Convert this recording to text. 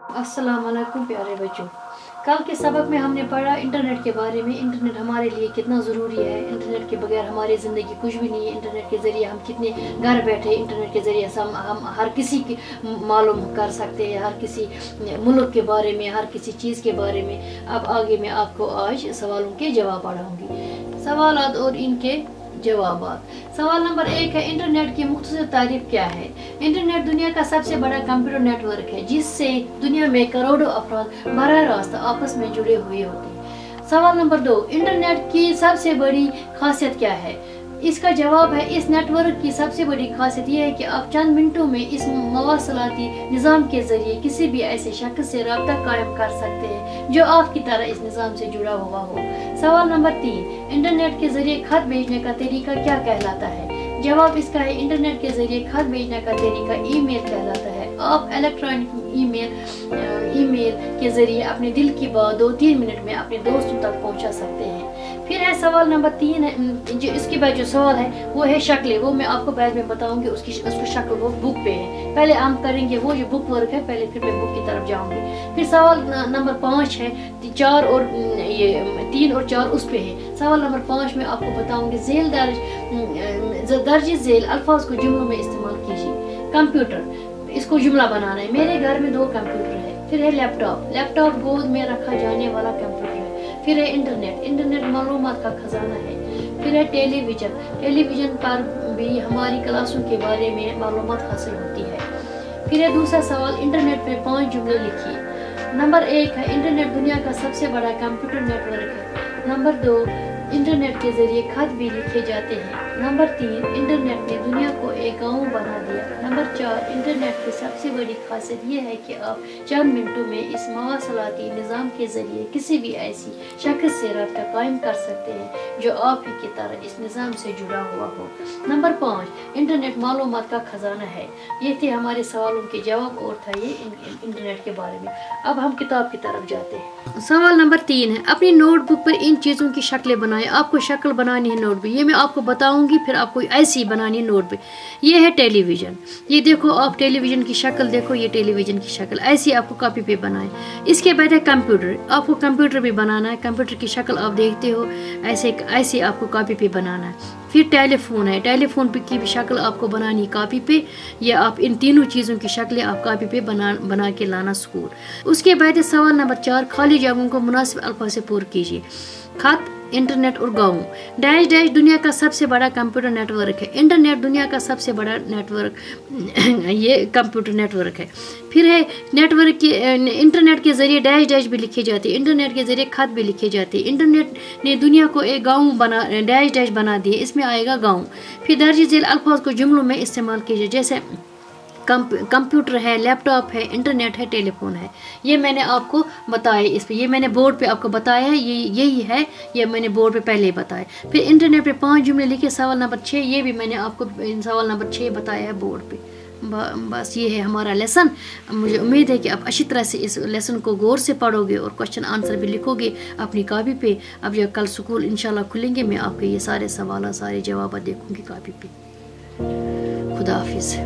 अस्सलाम वालेकुम प्यारे बच्चों। कल के सबक में हमने पढ़ा इंटरनेट के बारे में। इंटरनेट हमारे लिए कितना ज़रूरी है। इंटरनेट के बगैर हमारी ज़िंदगी कुछ भी नहीं है। इंटरनेट के ज़रिए हम कितने घर बैठे इंटरनेट के ज़रिए हम हर किसी की मालूम कर सकते हैं, हर किसी मुल्क के बारे में, हर किसी चीज़ के बारे में। अब आगे मैं आपको आज सवालों के जवाब पढ़ाऊँगी। सवालात और इनके जवाबात। सवाल नंबर 1 है, इंटरनेट की मुख्तसर तारीफ क्या है? इंटरनेट दुनिया का सबसे बड़ा कंप्यूटर नेटवर्क है जिससे दुनिया में करोड़ों अफराद बराह रास्त आपस में जुड़े हुए होते हैं। सवाल नंबर 2, इंटरनेट की सबसे बड़ी खासियत क्या है? इसका जवाब है, इस नेटवर्क की सबसे बड़ी खासियत यह है कि आप चंद मिनटों में इस मवासलाती निज़ाम के जरिए किसी भी ऐसे शख्स से रब्ता कायम कर सकते हैं जो आपकी तरह इस निज़ाम से जुड़ा हुआ हो। सवाल नंबर 3, इंटरनेट के जरिए खत भेजने का तरीका क्या कहलाता है? जवाब इसका है, इंटरनेट के जरिए खत भेजने का तरीका ईमेल कहलाता है। आप इलेक्ट्रॉनिक ईमेल के जरिए अपने दिल की बात 2-3 मिनट में अपने दोस्तों तक पहुंचा सकते हैं। फिर है सवाल नंबर 3 है, जो इसके बाद जो सवाल है वो है शक्लें। वो मैं आपको बाद में बताऊंगी उसकी शक्ल वो बुक पे है। पहले हम करेंगे वो जो बुक वर्क है पहले, फिर मैं बुक की तरफ जाऊंगी। फिर सवाल नंबर 5 है, 4 और ये 3 और 4 उस पे है। सवाल नंबर 5 में आपको बताऊंगी दर्ज झेल अल्फाज को जुमलों में इस्तेमाल कीजिए। कंप्यूटर, इसको जुमला बनाना है। मेरे घर में 2 कंप्यूटर है। फिर है लैपटॉप गोद में रखा जाने वाला कंप्यूटर है। फिर है इंटरनेट मालूमात का खजाना है। फिर है टेलीविजन पर भी हमारी क्लासों के बारे में मालूमात हासिल होती है। फिर है दूसरा सवाल, इंटरनेट पे 5 जुमले लिखिए। नंबर 1 है, इंटरनेट दुनिया का सबसे बड़ा कंप्यूटर नेटवर्क है। नंबर 2, इंटरनेट के जरिए खत भी लिखे जाते हैं। नंबर 3, इंटरनेट ने दुनिया को एक गाँव बना दिया। नंबर 4, इंटरनेट की सबसे बड़ी खासियत यह है कि आप चंद मिनटों में इस मवासलाती निज़ाम के जरिए किसी भी ऐसी शख्स से रब्ता कायम कर सकते हैं जो आप ही की तरह इस निज़ाम से जुड़ा हुआ हो। नंबर 5, इंटरनेट मालूमात का खजाना है। ये थे हमारे सवालों के जवाब और था ये इंटरनेट के बारे में। अब हम किताब की तरफ जाते हैं। सवाल नंबर 3 है, अपनी नोटबुक पर इन चीज़ों की शक्लें बनाएं। आपको शक्ल बनानी है नोटबुक, ये मैं आपको बताऊंगी, फिर आपको ऐसी बनानी है नोटबुक। ये है टेलीविजन, ये देखो आप टेलीविजन की शक्ल देखो, ये टेलीविजन की शक्ल ऐसी आपको कॉपी पे बनाए। इसके बाद है कंप्यूटर, आपको कंप्यूटर भी बनाना है। कंप्यूटर की शक्ल आप देखते हो ऐसे आपको कॉपी पे बनाना है। फिर टेलीफोन है, टेलीफोन की भी शक्ल आपको बनानी कॉपी पे, या आप इन तीनों चीज़ों की शक्लें आप कॉपी पे बना के लाना स्कूल। उसके बाद है सवाल नंबर 4, खाली जगहों को मुनासिब अल्फाज से पूरा कीजिए। खत, इंटरनेट और गाँव। डैश दुनिया का सबसे बड़ा कंप्यूटर नेटवर्क है। इंटरनेट दुनिया का सबसे बड़ा नेटवर्क ये कंप्यूटर नेटवर्क है। फिर है इंटरनेट के जरिए डैश भी लिखे जाते हैं। इंटरनेट के जरिए खत भी लिखे जाते हैं। इंटरनेट ने दुनिया को एक गाँव डैश बना दिए, इसमें आएगा गाँव। फिर दर्ज झेल अल्फाज को जुमलों में इस्तेमाल कीजिए, जैसे कंप्यूटर है, लैपटॉप है, इंटरनेट है, टेलीफोन है। ये मैंने आपको बताया, इस पे ये मैंने बोर्ड पे आपको बताया है, यही है, ये मैंने बोर्ड पे पहले ही बताया। फिर इंटरनेट पे 5 जुमले लिखे। सवाल नंबर 6, ये भी मैंने आपको सवाल नंबर 6 बताया है बोर्ड पे। बस ये है हमारा लेसन। मुझे उम्मीद है कि आप अच्छी तरह से इस लेसन को गौर से पढ़ोगे और क्वेश्चन आंसर भी लिखोगे अपनी कॉपी पे। अब जब कल स्कूल इंशाल्लाह खुलेंगे मैं आपके ये सारे सवाल सारे जवाब देखूंगी कॉपी पे। खुदा हाफिज़।